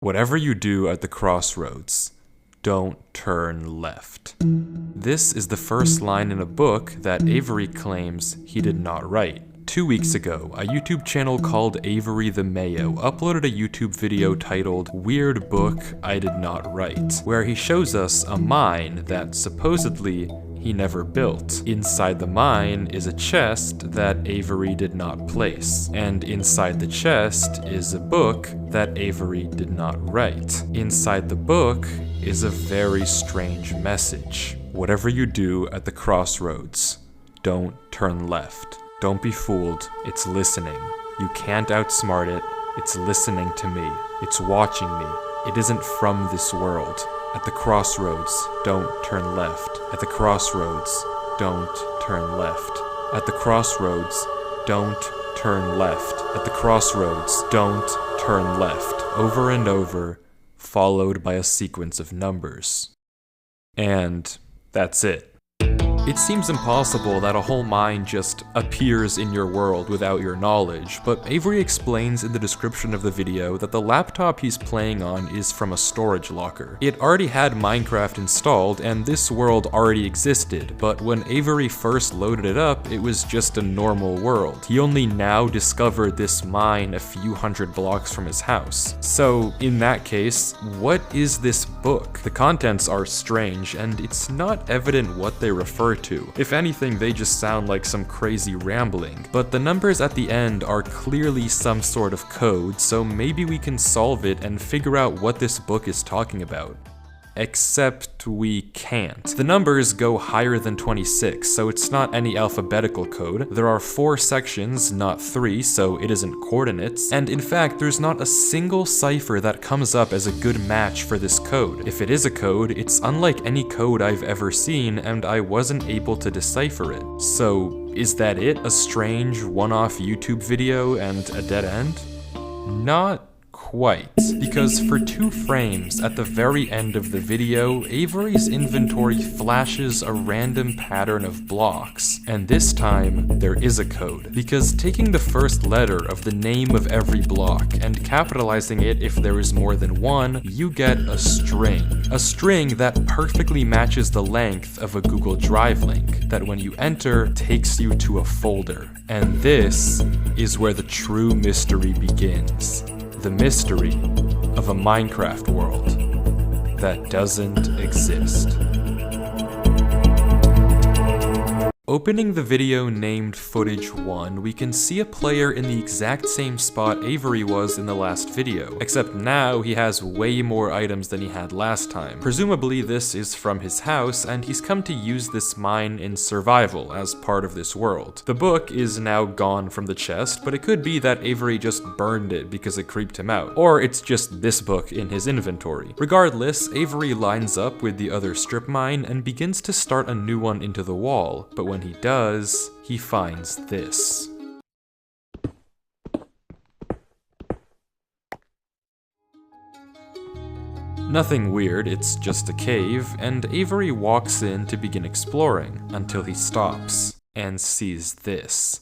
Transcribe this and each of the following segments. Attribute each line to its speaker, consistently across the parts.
Speaker 1: Whatever you do at the crossroads, don't turn left. This is the first line in a book that Avery claims he did not write. 2 weeks ago, a YouTube channel called Avery the Mayo uploaded a YouTube video titled Weird Book I Did Not Write, where he shows us a mine that supposedly he never built. Inside the mine is a chest that Avery did not place, and inside the chest is a book that Avery did not write. Inside the book is a very strange message. Whatever you do at the crossroads, don't turn left. Don't be fooled, it's listening. You can't outsmart it, it's listening to me. It's watching me. It isn't from this world. At the crossroads, don't turn left. At the crossroads, don't turn left. At the crossroads, don't turn left. At the crossroads, don't turn left. Over and over, followed by a sequence of numbers. And that's it. It seems impossible that a whole mine just appears in your world without your knowledge, but Avery explains in the description of the video that the laptop he's playing on is from a storage locker. It already had Minecraft installed, and this world already existed, but when Avery first loaded it up, it was just a normal world. He only now discovered this mine a few hundred blocks from his house. So, in that case, what is this book? The contents are strange, and it's not evident what they refer to. If anything, they just sound like some crazy rambling. But the numbers at the end are clearly some sort of code, so maybe we can solve it and figure out what this book is talking about. Except we can't. The numbers go higher than 26, so it's not any alphabetical code. There are 4 sections, not 3, so it isn't coordinates. And in fact, there's not a single cipher that comes up as a good match for this code. If it is a code, it's unlike any code I've ever seen, and I wasn't able to decipher it. So, is that it? A strange, one-off YouTube video and a dead end? Not quite, because for 2 frames at the very end of the video, Avery's inventory flashes a random pattern of blocks, and this time there is a code, because taking the first letter of the name of every block and capitalizing it if there is more than one, you get a string that perfectly matches the length of a Google Drive link that when you enter takes you to a folder. And this is where the true mystery begins. The mystery of a Minecraft world that doesn't exist. Opening the video named Footage 1, we can see a player in the exact same spot Avery was in the last video, except now he has way more items than he had last time. Presumably this is from his house, and he's come to use this mine in survival as part of this world. The book is now gone from the chest, but it could be that Avery just burned it because it creeped him out, or it's just this book in his inventory. Regardless, Avery lines up with the other strip mine and begins to start a new one into the wall, but when he does, he finds this. Nothing weird, it's just a cave, and Avery walks in to begin exploring, until he stops and sees this.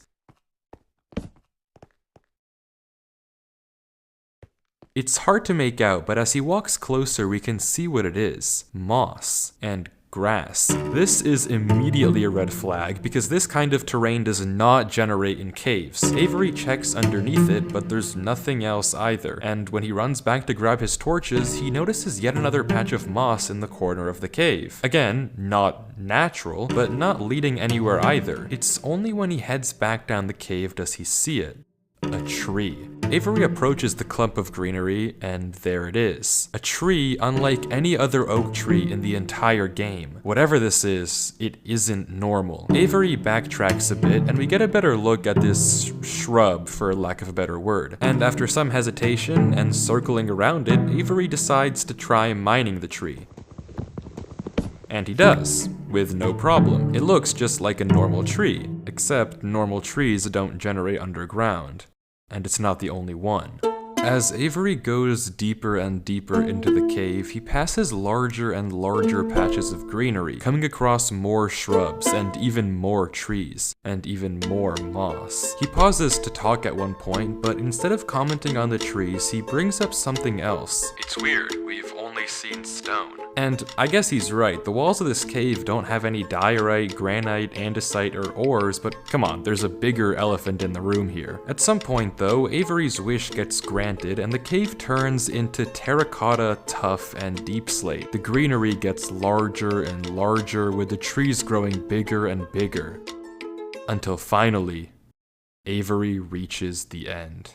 Speaker 1: It's hard to make out, but as he walks closer we can see what it is. Moss and grass. This is immediately a red flag because this kind of terrain does not generate in caves. Avery checks underneath it, but there's nothing else either, and when he runs back to grab his torches, he notices yet another patch of moss in the corner of the cave. Again, not natural, but not leading anywhere either. It's only when he heads back down the cave does he see it. A tree. Avery approaches the clump of greenery, and there it is. A tree unlike any other oak tree in the entire game. Whatever this is, it isn't normal. Avery backtracks a bit, and we get a better look at this shrub, for lack of a better word. And after some hesitation and circling around it, Avery decides to try mining the tree. And he does, with no problem. It looks just like a normal tree, except normal trees don't generate underground. And it's not the only one. As Avery goes deeper and deeper into the cave, he passes larger and larger patches of greenery, coming across more shrubs, and even more trees, and even more moss. He pauses to talk at one point, but instead of commenting on the trees, he brings up something else. It's weird, we've only seen stone. And I guess he's right, the walls of this cave don't have any diorite, granite, andesite, or ores, but come on, there's a bigger elephant in the room here. At some point though, Avery's wish gets granted and the cave turns into terracotta, tuff, and deep slate. The greenery gets larger and larger, with the trees growing bigger and bigger. Until finally, Avery reaches the end.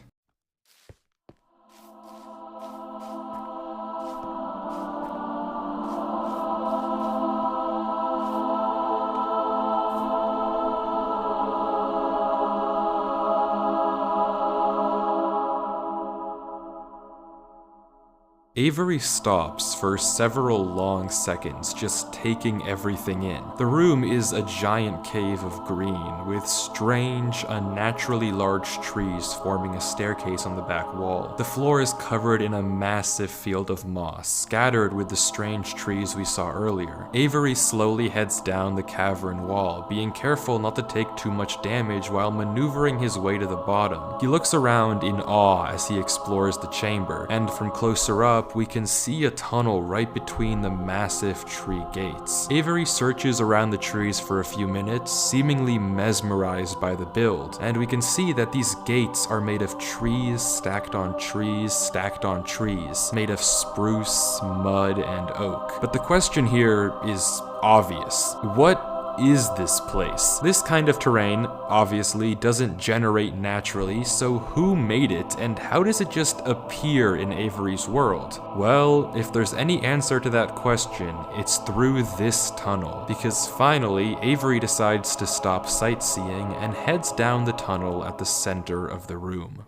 Speaker 1: Avery stops for several long seconds, just taking everything in. The room is a giant cave of green, with strange, unnaturally large trees forming a staircase on the back wall. The floor is covered in a massive field of moss, scattered with the strange trees we saw earlier. Avery slowly heads down the cavern wall, being careful not to take too much damage while maneuvering his way to the bottom. He looks around in awe as he explores the chamber, and from closer up, we can see a tunnel right between the massive tree gates. Avery searches around the trees for a few minutes, seemingly mesmerized by the build, and we can see that these gates are made of trees stacked on trees stacked on trees, made of spruce, mud, and oak. But the question here is obvious. What is this place? This kind of terrain, obviously, doesn't generate naturally, so who made it, and how does it just appear in Avery's world? Well, if there's any answer to that question, it's through this tunnel, because finally, Avery decides to stop sightseeing and heads down the tunnel at the center of the room.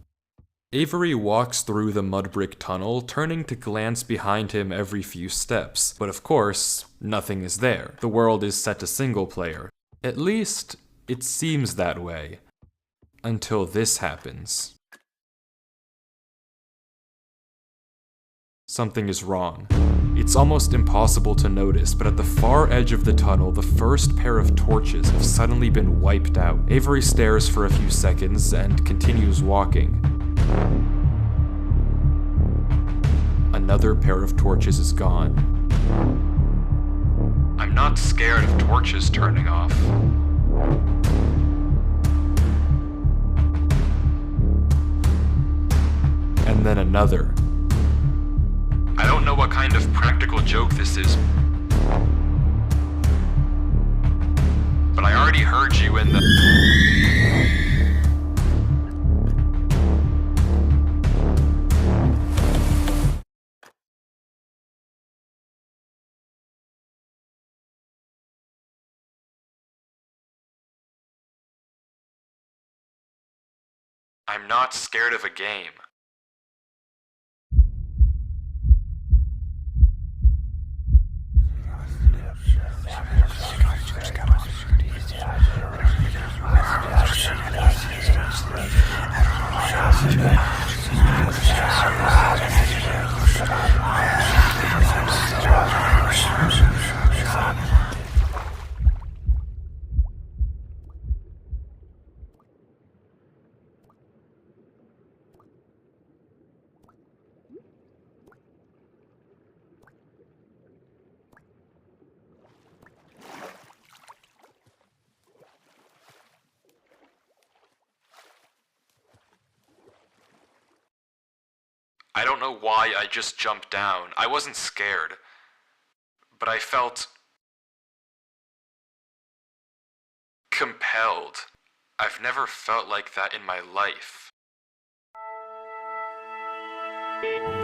Speaker 1: Avery walks through the mud brick tunnel, turning to glance behind him every few steps, but of course, nothing is there. The world is set to single player. At least, it seems that way. Until this happens. Something is wrong. It's almost impossible to notice, but at the far edge of the tunnel, the first pair of torches have suddenly been wiped out. Avery stares for a few seconds and continues walking. Another pair of torches is gone. I'm not scared of torches turning off. And then another. I don't know what kind of practical joke this is, but I already heard you in the... I'm not scared of a game. I don't know why I just jumped down. I wasn't scared, but I felt compelled. I've never felt like that in my life.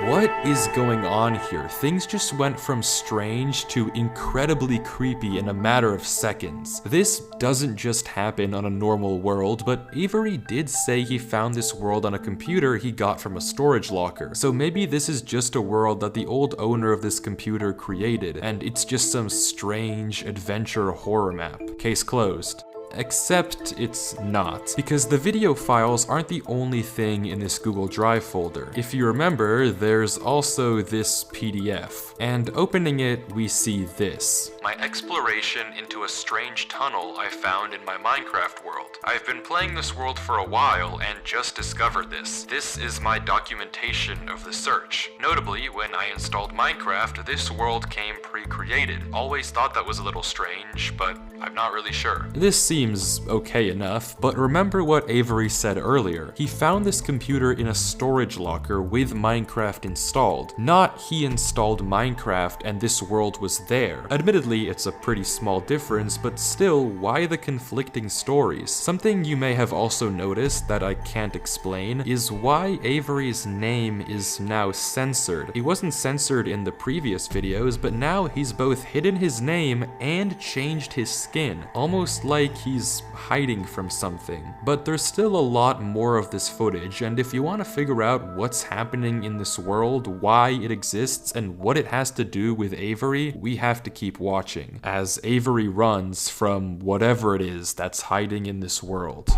Speaker 1: What is going on here? Things just went from strange to incredibly creepy in a matter of seconds. This doesn't just happen on a normal world, but Avery did say he found this world on a computer he got from a storage locker. So maybe this is just a world that the old owner of this computer created, and it's just some strange adventure horror map. Case closed. Except it's not, because the video files aren't the only thing in this Google Drive folder. If you remember, there's also this PDF, and opening it, we see this. My exploration into a strange tunnel I found in my Minecraft world. I've been playing this world for a while and just discovered this. This is my documentation of the search. Notably, when I installed Minecraft, this world came pre-created. Always thought that was a little strange, but I'm not really sure. This seems okay enough, but remember what Avery said earlier. He found this computer in a storage locker with Minecraft installed. Not he installed Minecraft and this world was there. Admittedly, it's a pretty small difference, but still, why the conflicting stories? Something you may have also noticed that I can't explain is why Avery's name is now censored. He wasn't censored in the previous videos, but now he's both hidden his name and changed his skin, almost like he's hiding from something. But there's still a lot more of this footage, and if you want to figure out what's happening in this world, why it exists, and what it has to do with Avery, we have to keep watching, as Avery runs from whatever it is that's hiding in this world.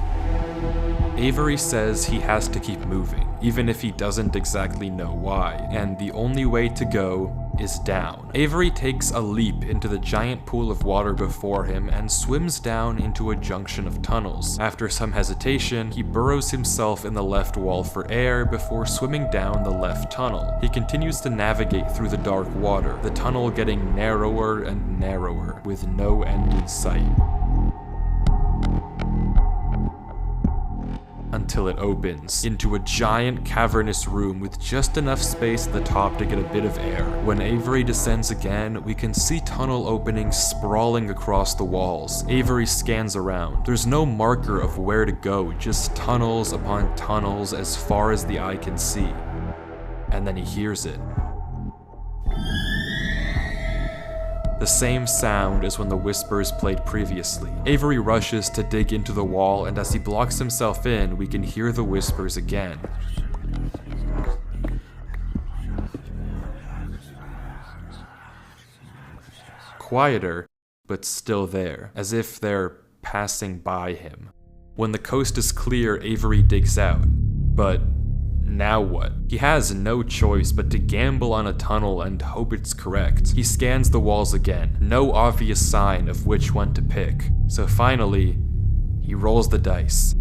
Speaker 1: Avery says he has to keep moving, even if he doesn't exactly know why, and the only way to go is down. Avery takes a leap into the giant pool of water before him and swims down into a junction of tunnels. After some hesitation, he burrows himself in the left wall for air before swimming down the left tunnel. He continues to navigate through the dark water, the tunnel getting narrower and narrower, with no end in sight. Until it opens into a giant cavernous room with just enough space at the top to get a bit of air. When Avery descends again, we can see tunnel openings sprawling across the walls. Avery scans around. There's no marker of where to go, just tunnels upon tunnels as far as the eye can see. And then he hears it. The same sound as when the whispers played previously. Avery rushes to dig into the wall, and as he blocks himself in, we can hear the whispers again. Quieter, but still there, as if they're passing by him. When the coast is clear, Avery digs out. But now what? He has no choice but to gamble on a tunnel and hope it's correct. He scans the walls again, no obvious sign of which one to pick. So finally, he rolls the dice.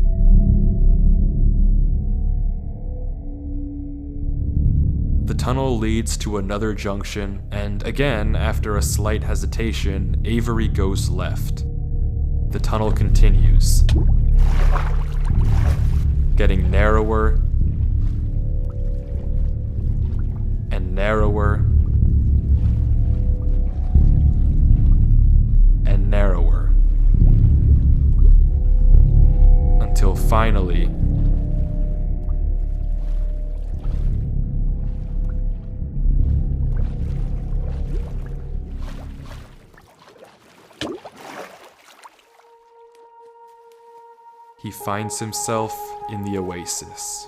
Speaker 1: The tunnel leads to another junction, and again, after a slight hesitation, Avery goes left. The tunnel continues, getting narrower and narrower and narrower, until finally he finds himself in the oasis.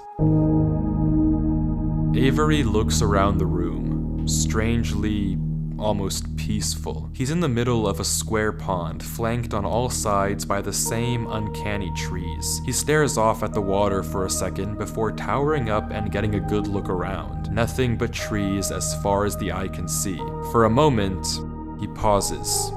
Speaker 1: Avery looks around the room, strangely, almost peaceful. He's in the middle of a square pond, flanked on all sides by the same uncanny trees. He stares off at the water for a second before towering up and getting a good look around. Nothing but trees as far as the eye can see. For a moment, he pauses,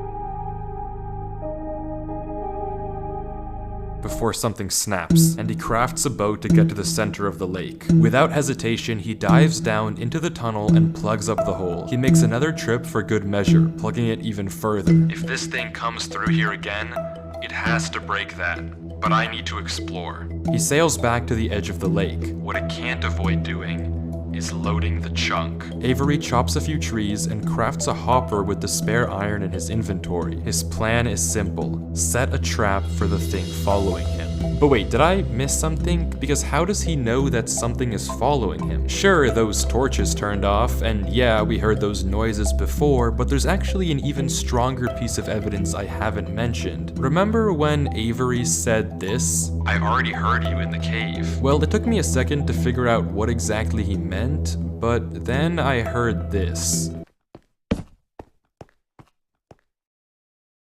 Speaker 1: before something snaps, and he crafts a boat to get to the center of the lake. Without hesitation, he dives down into the tunnel and plugs up the hole. He makes another trip for good measure, plugging it even further. If this thing comes through here again, it has to break that, but I need to explore. He sails back to the edge of the lake. What it can't avoid doing is loading the chunk. Avery chops a few trees and crafts a hopper with the spare iron in his inventory. His plan is simple: set a trap for the thing following him. But wait, did I miss something? Because how does he know that something is following him? Sure, those torches turned off, and yeah, we heard those noises before, but there's actually an even stronger piece of evidence I haven't mentioned. Remember when Avery said this? I already heard you in the cave. Well, it took me a second to figure out what exactly he meant, but then I heard this.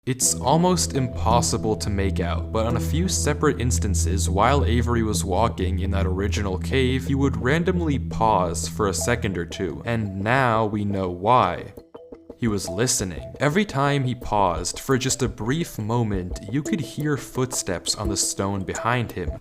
Speaker 1: It's almost impossible to make out, but on a few separate instances while Avery was walking in that original cave, he would randomly pause for a second or two, and now we know why. He was listening. Every time he paused, for just a brief moment, you could hear footsteps on the stone behind him,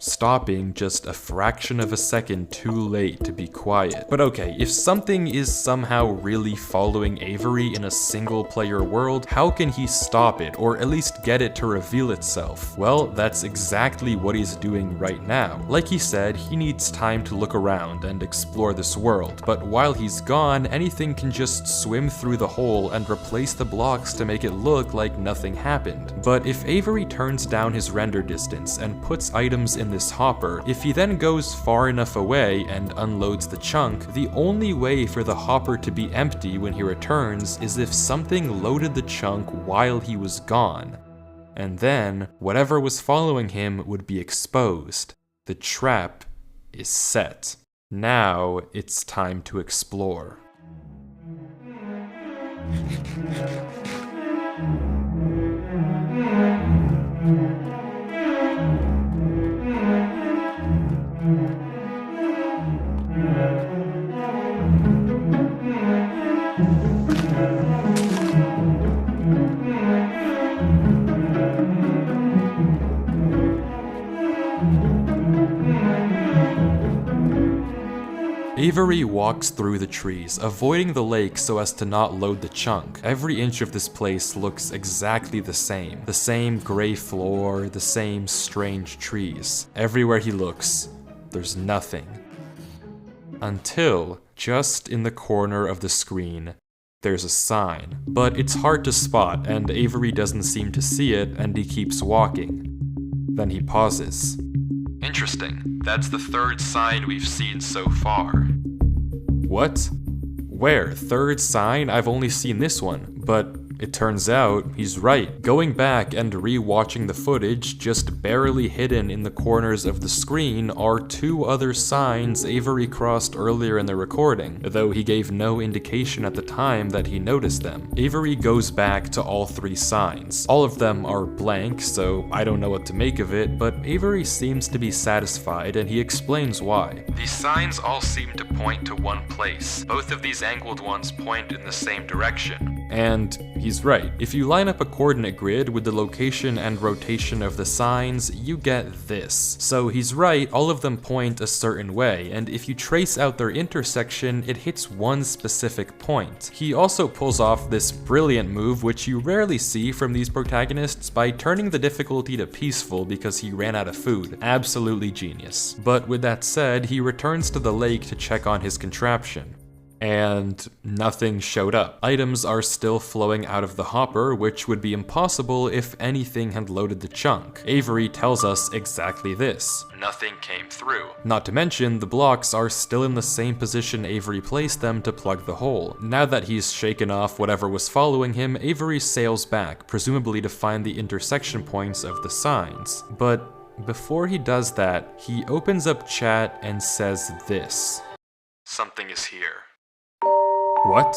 Speaker 1: stopping just a fraction of a second too late to be quiet. But okay, if something is somehow really following Avery in a single-player world, how can he stop it, or at least get it to reveal itself? Well, that's exactly what he's doing right now. Like he said, he needs time to look around and explore this world, but while he's gone, anything can just swim through the hole and replace the blocks to make it look like nothing happened. But if Avery turns down his render distance and puts items in this hopper, if he then goes far enough away and unloads the chunk, the only way for the hopper to be empty when he returns is if something loaded the chunk while he was gone. And then, whatever was following him would be exposed. The trap is set. Now it's time to explore. Avery walks through the trees, avoiding the lake so as to not load the chunk. Every inch of this place looks exactly the same. The same gray floor, the same strange trees. Everywhere he looks, there's nothing. Until, just in the corner of the screen, there's a sign. But it's hard to spot, and Avery doesn't seem to see it, and he keeps walking. Then he pauses. Interesting. That's the third sign we've seen so far. What? Where? Third sign? I've only seen this one, but it turns out he's right. Going back and re-watching the footage, just barely hidden in the corners of the screen are two other signs Avery crossed earlier in the recording, though he gave no indication at the time that he noticed them. Avery goes back to all three signs. All of them are blank, so I don't know what to make of it, but Avery seems to be satisfied and he explains why. These signs all seem to point to one place. Both of these angled ones point in the same direction. And he's right. If you line up a coordinate grid with the location and rotation of the signs, you get this. So he's right, all of them point a certain way, and if you trace out their intersection, it hits one specific point. He also pulls off this brilliant move, which you rarely see from these protagonists, by turning the difficulty to peaceful because he ran out of food. Absolutely genius. But with that said, he returns to the lake to check on his contraption. And nothing showed up. Items are still flowing out of the hopper, which would be impossible if anything had loaded the chunk. Avery tells us exactly this. Nothing came through. Not to mention, the blocks are still in the same position Avery placed them to plug the hole. Now that he's shaken off whatever was following him, Avery sails back, presumably to find the intersection points of the signs. But before he does that, he opens up chat and says this. Something is here. What?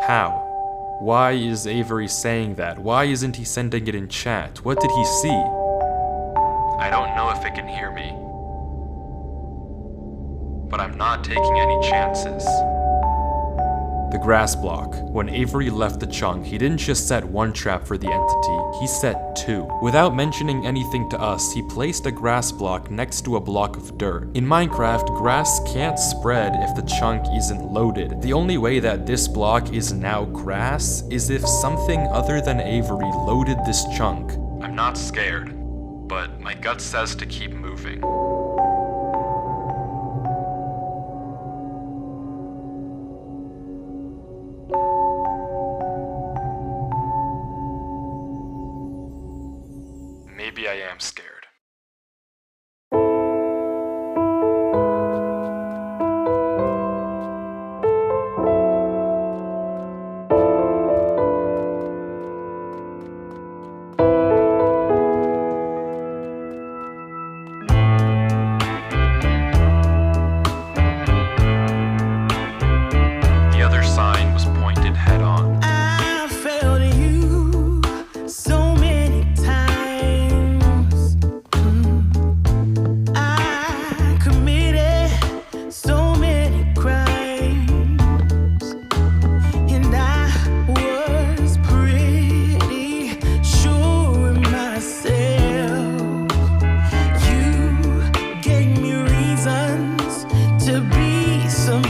Speaker 1: How? Why is Avery saying that? Why isn't he sending it in chat? What did he see? I don't know if it can hear me, but I'm not taking any chances. The grass block. When Avery left the chunk, he didn't just set one trap for the entity, he set two. Without mentioning anything to us, he placed a grass block next to a block of dirt. In Minecraft, grass can't spread if the chunk isn't loaded. The only way that this block is now grass is if something other than Avery loaded this chunk. I'm not scared, but my gut says to keep moving. Maybe I am scared. The other sign was pointed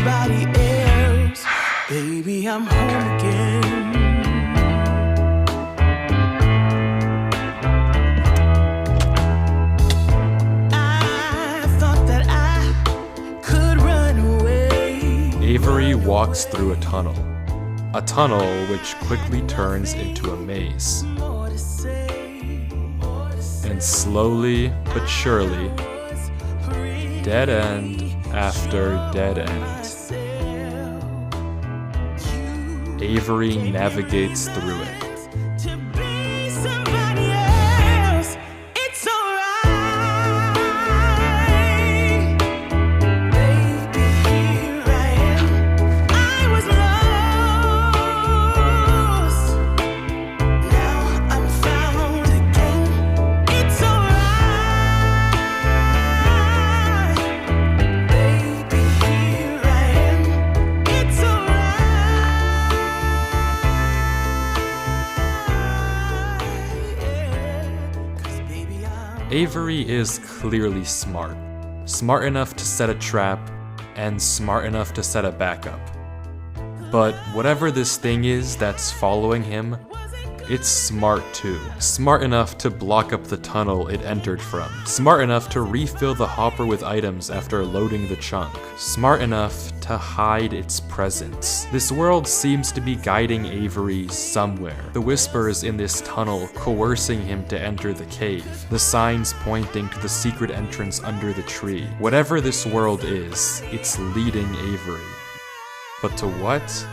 Speaker 2: somebody else. Baby, I'm home again. I thought that I could run away.
Speaker 1: Avery walks through a tunnel which quickly turns into a maze. And slowly but surely, dead end after dead end, Avery navigates through it. Avery is clearly smart. Smart enough to set a trap, and smart enough to set a backup. But whatever this thing is that's following him, it's smart too. Smart enough to block up the tunnel it entered from. Smart enough to refill the hopper with items after loading the chunk. Smart enough to hide its presence. This world seems to be guiding Avery somewhere. The whispers in this tunnel coercing him to enter the cave. The signs pointing to the secret entrance under the tree. Whatever this world is, it's leading Avery. But to what?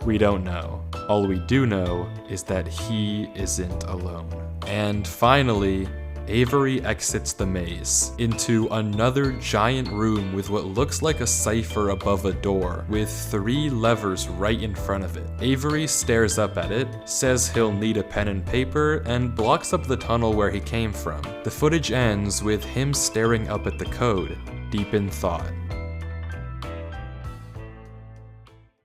Speaker 1: We don't know. All we do know is that he isn't alone. And finally, Avery exits the maze into another giant room with what looks like a cipher above a door, with 3 levers right in front of it. Avery stares up at it, says he'll need a pen and paper, and blocks up the tunnel where he came from. The footage ends with him staring up at the code, deep in thought.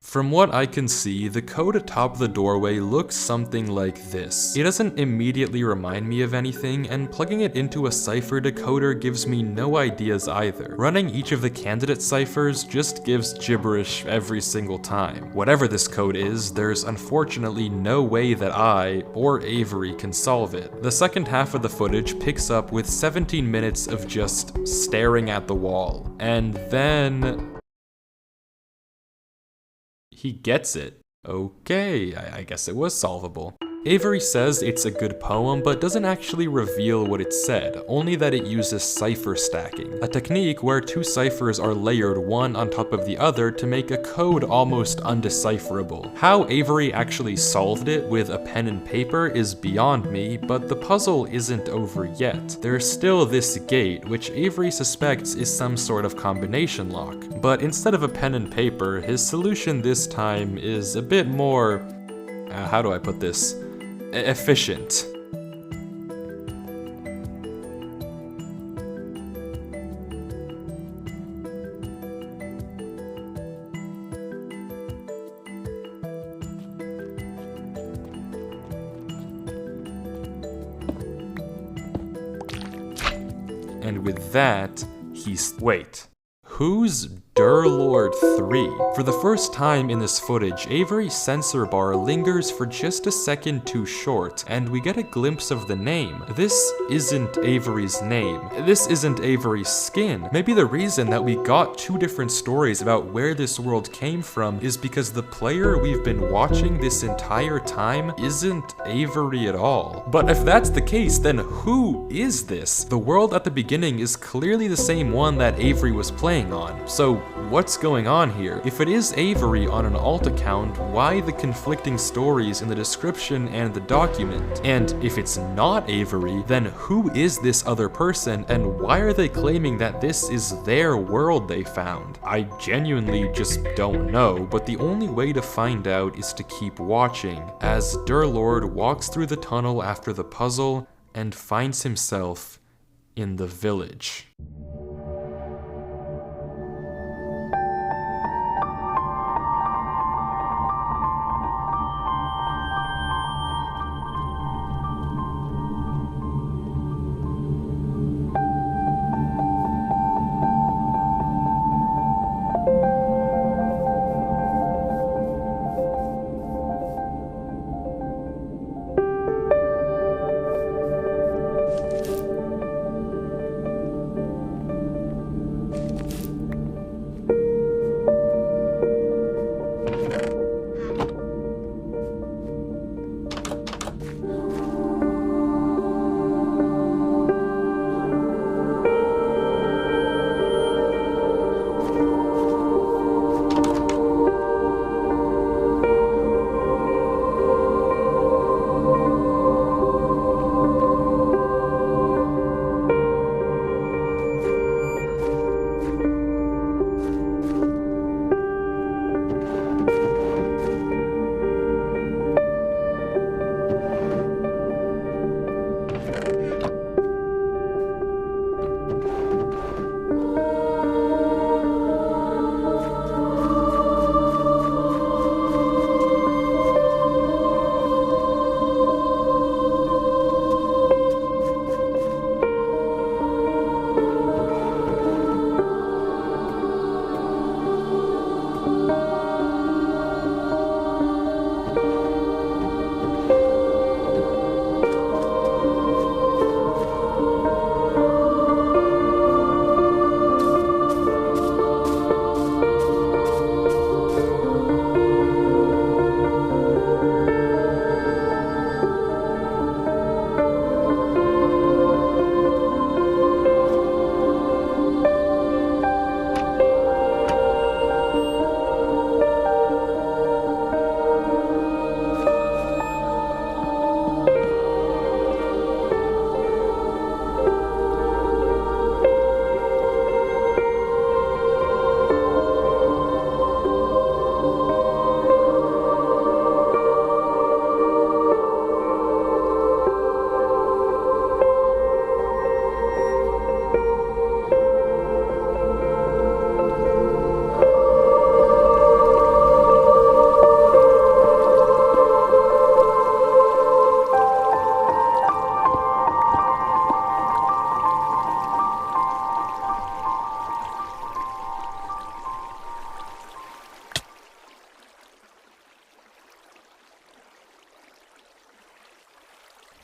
Speaker 1: From what I can see, the code atop the doorway looks something like this. It doesn't immediately remind me of anything, and plugging it into a cipher decoder gives me no ideas either. Running each of the candidate ciphers just gives gibberish every single time. Whatever this code is, there's unfortunately no way that I, or Avery, can solve it. The second half of the footage picks up with 17 minutes of just staring at the wall. And then he gets it. Okay, I guess it was solvable. Avery says it's a good poem, but doesn't actually reveal what it said, only that it uses cipher stacking, a technique where 2 ciphers are layered one on top of the other to make a code almost undecipherable. How Avery actually solved it with a pen and paper is beyond me, but the puzzle isn't over yet. There's still this gate, which Avery suspects is some sort of combination lock, but instead of a pen and paper, his solution this time is a bit more, how do I put this? Efficient. And with that, wait. Who's Durlord 3? For the first time in this footage, Avery's sensor bar lingers for just a second too short, and we get a glimpse of the name. This isn't Avery's name. This isn't Avery's skin. Maybe the reason that we got 2 different stories about where this world came from is because the player we've been watching this entire time isn't Avery at all. But if that's the case, then who is this? The world at the beginning is clearly the same one that Avery was playing on. So what's going on here? If it is Avery on an alt account, why the conflicting stories in the description and the document? And if it's not Avery, then who is this other person, and why are they claiming that this is their world they found? I genuinely just don't know, but the only way to find out is to keep watching as Durlord walks through the tunnel after the puzzle and finds himself in the village.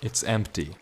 Speaker 1: It's empty.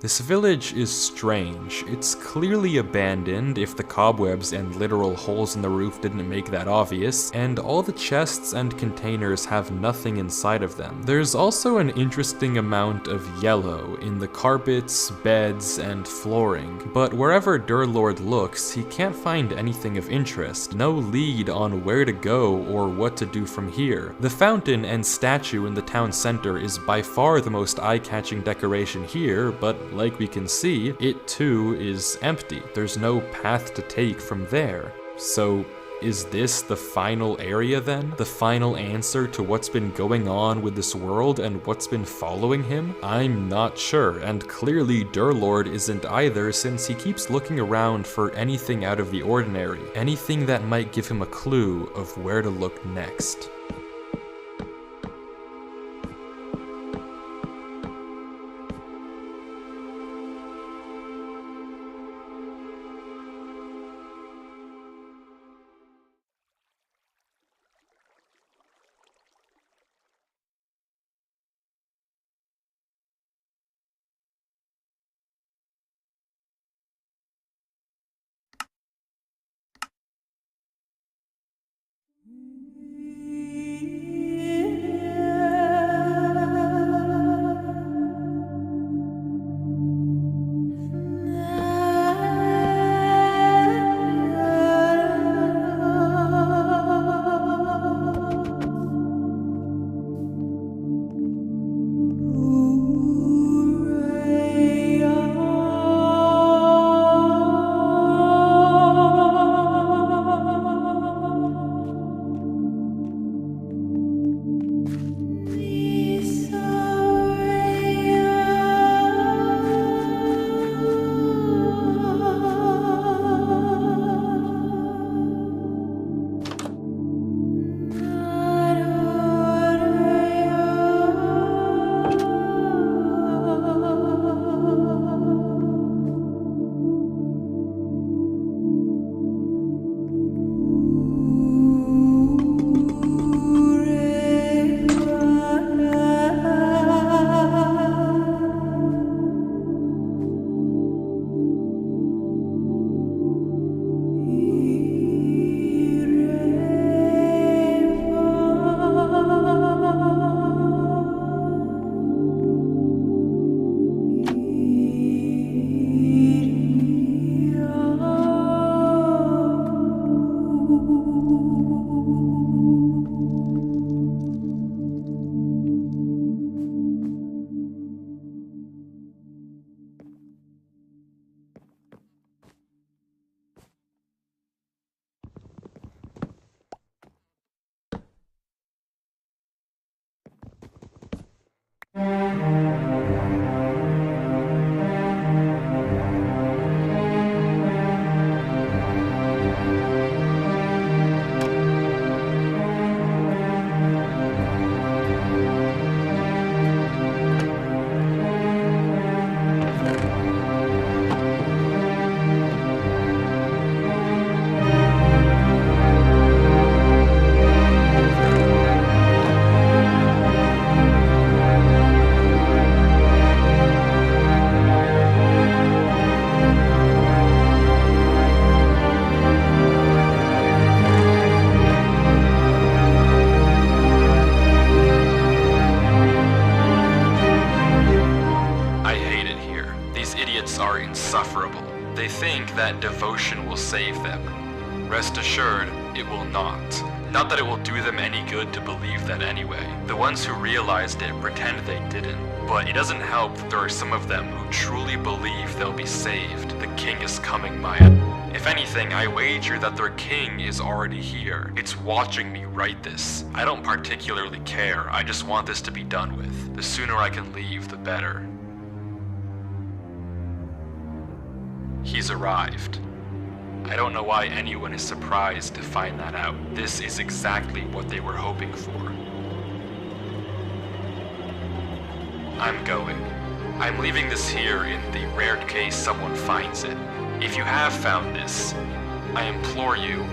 Speaker 1: This village is strange. It's clearly abandoned, if the cobwebs and literal holes in the roof didn't make that obvious, and all the chests and containers have nothing inside of them. There's also an interesting amount of yellow in the carpets, beds, and flooring, but wherever Durlord looks, he can't find anything of interest. No lead on where to go or what to do from here. The fountain and statue in the town center is by far the most eye-catching decoration here, but like we can see, it too is empty. There's no path to take from there. So, is this the final area then? The final answer to what's been going on with this world and what's been following him? I'm not sure, and clearly Durlord isn't either, since he keeps looking around for anything out of the ordinary, anything that might give him a clue of where to look next. They think that devotion will save them. Rest assured, it will not. Not that it will do them any good to believe that anyway. The ones who realized it pretend they didn't. But it doesn't help that there are some of them who truly believe they'll be saved. The king is coming, Maya. If anything, I wager that their king is already here. It's watching me write this. I don't particularly care. I just want this to be done with. The sooner I can leave, the better. He's arrived. I don't know why anyone is surprised to find that out. This is exactly what they were hoping for. I'm going. I'm leaving this here in the rare case someone finds it. If you have found this, I implore you,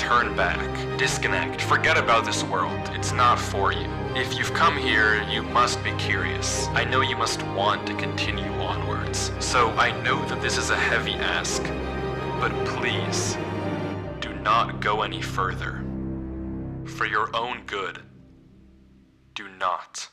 Speaker 1: turn back, disconnect, forget about this world. It's not for you. If you've come here, you must be curious. I know you must want to continue onwards. So I know that this is a heavy ask, but please, do not go any further. For your own good, do not.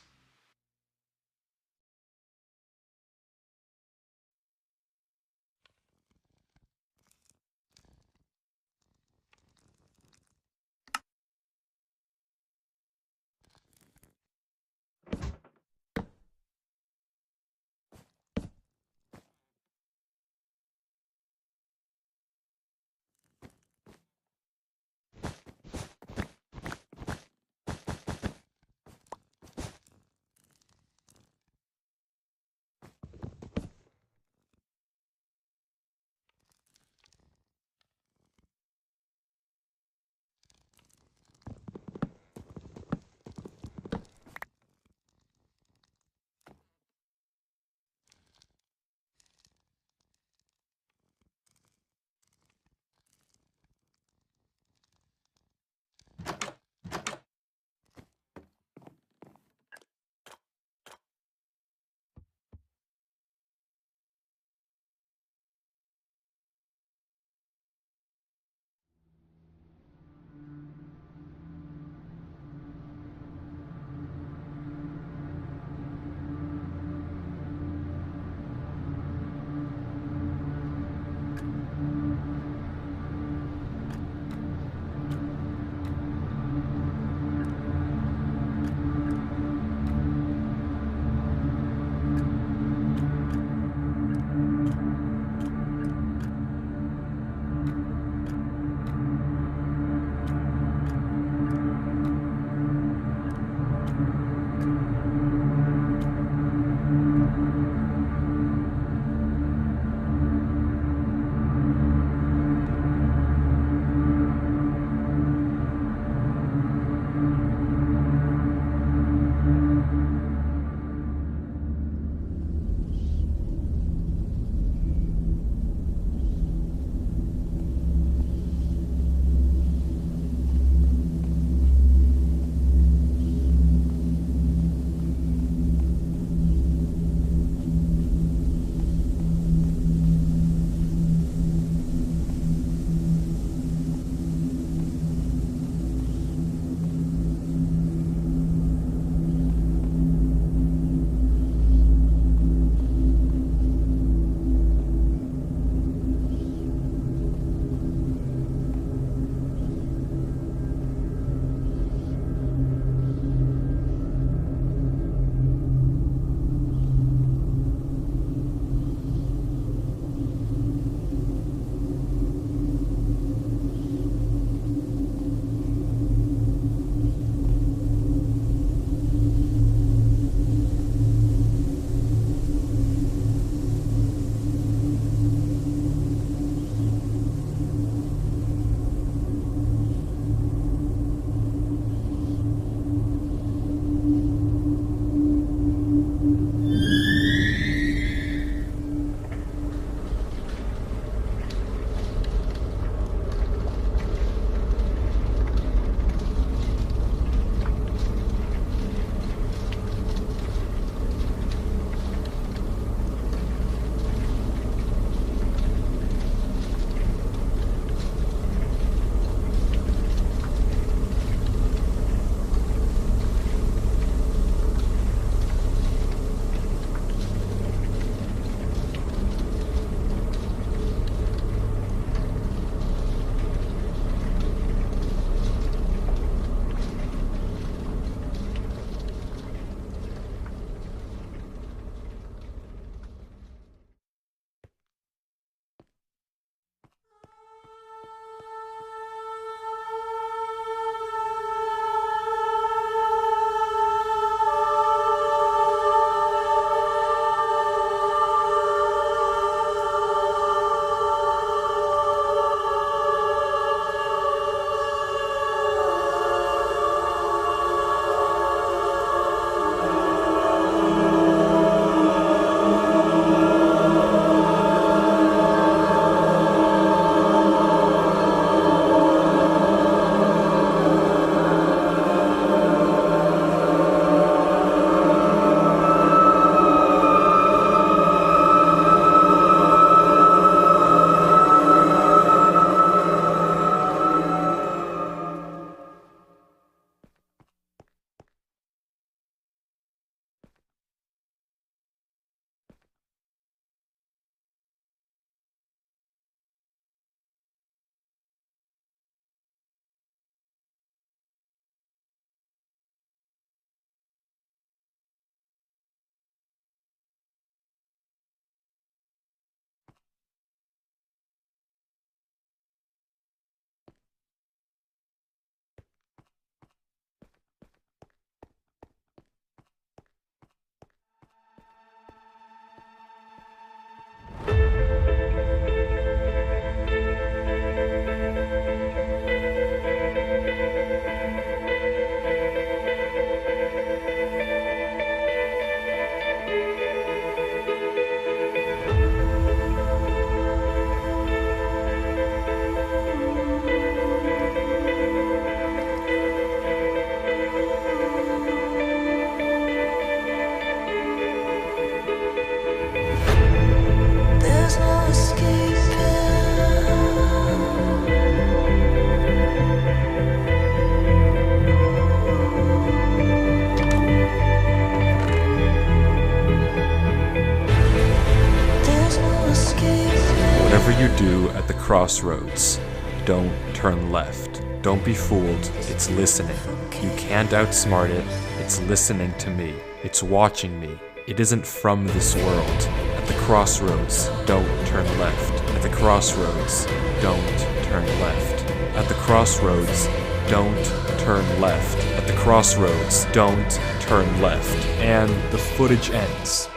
Speaker 1: crossroads. Don't turn left. Don't be fooled. It's listening. You can't outsmart it. It's listening to me. It's watching me. It isn't from this world. At the crossroads, don't turn left. At the crossroads, don't turn left. At the crossroads, don't turn left. At the crossroads, don't turn left. And the footage ends.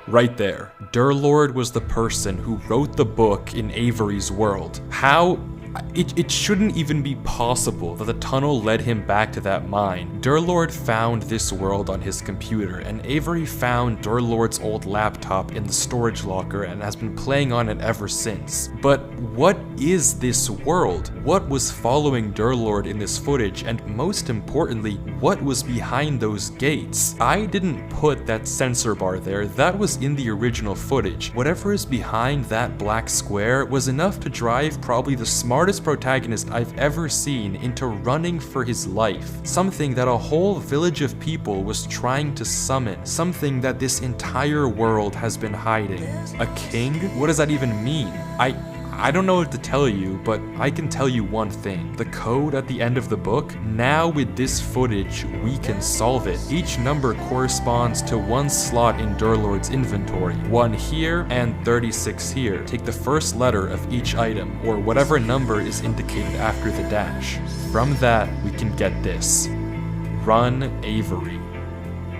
Speaker 1: Right there. Durlord was the person who wrote the book in Avery's world. How? It shouldn't even be possible that the tunnel led him back to that mine. Durlord found this world on his computer, and Avery found Durlord's old laptop in the storage locker and has been playing on it ever since. But what is this world? What was following Durlord in this footage, and most importantly, what was behind those gates? I didn't put that sensor bar there, that was in the original footage. Whatever is behind that black square was enough to drive probably the smartest protagonist I've ever seen into running for his life. Something that a whole village of people was trying to summon. Something that this entire world has been hiding. A king? What does that even mean? I don't know what to tell you, but I can tell you one thing. The code at the end of the book, now with this footage, we can solve it. Each number corresponds to one slot in Durlord's inventory. 1 here and 36 here. Take the first letter of each item, or whatever number is indicated after the dash. From that, we can get this. Run Avery.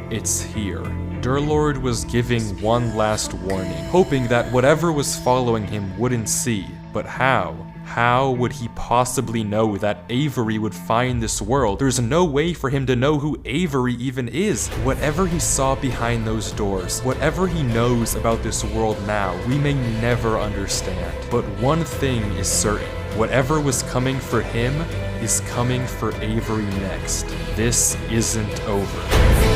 Speaker 1: It's here. Durlord was giving one last warning, hoping that whatever was following him wouldn't see. But how? How would he possibly know that Avery would find this world? There's no way for him to know who Avery even is. Whatever he saw behind those doors, whatever he knows about this world now, we may never understand. But one thing is certain. Whatever was coming for him is coming for Avery next. This isn't over.